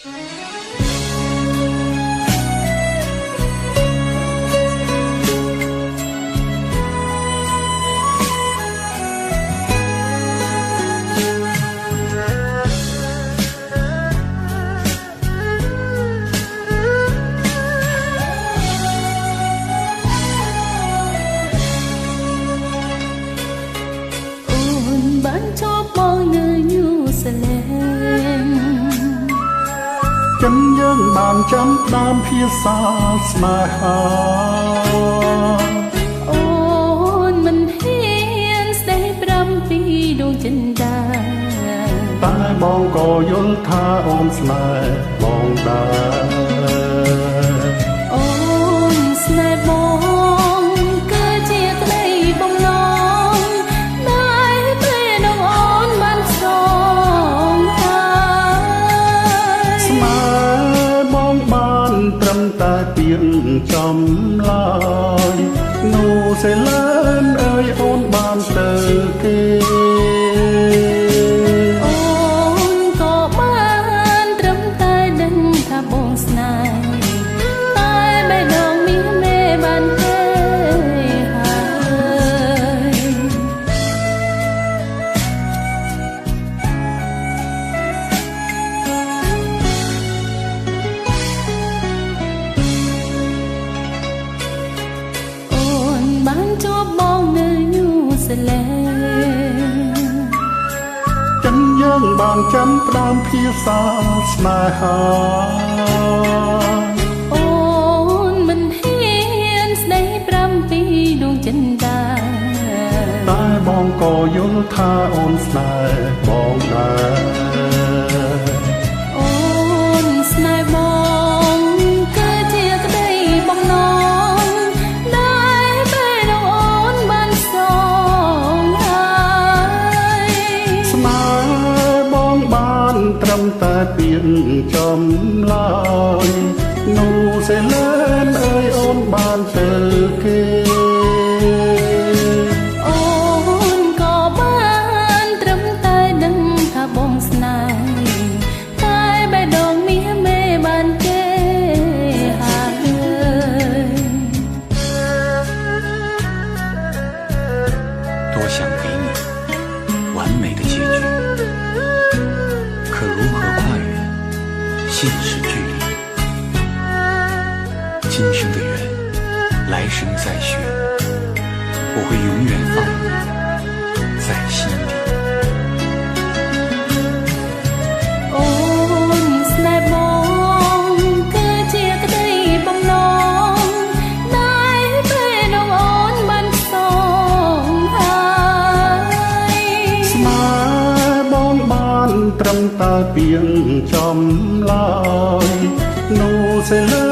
ចិនយើងបានចាំដើមភាសាស្នេហាអូនមិនហ៊ានស្ដីប្រាំពីដួងចិន្តាតែបងក៏យល់ថាអូនស្នេហ៍បងដែរអូនស្នេហ៍បងគឺជាក្តីបំណងដែលពេលនោះអូនបានស្រងហើយស្នេហ៍បងបានត្រឹមតែពាក្យចំឡើយនោះសេលែនអើយអូនបានទៅគេជួបបងនៅញូហ្សេឡង់ចិនយើងបានចាំផ្ដើមភាសាស្នេហាអូនមិនហ៊ានស្ដីប្រាំពីដួងចិន្តាតែបងក៏យល់ថាអូនស្នេហ៍បងដែរអូនស្នេហ៍បងគឺជាក្តីបំណងត្រឹមតែពាក្យចំឡើយនោះសេលែនអើយអូនបានទៅគេអូនក៏បានត្រឹមតែដឹងថាបងស្នេហ៍តែបេះដូងមាសមេបានគេហើយ多想给你完美的结局可如何跨越现实距离？今生的缘，来生再续，我会永远放你在心里。អូនស្នេហ៍បងគឺជាក្តីបំណងដែលពេលនោះអូនបានសងហើយស្នេហ៍បងបានត្រឹមតែពាក្យចំឡើយនោះសេលែ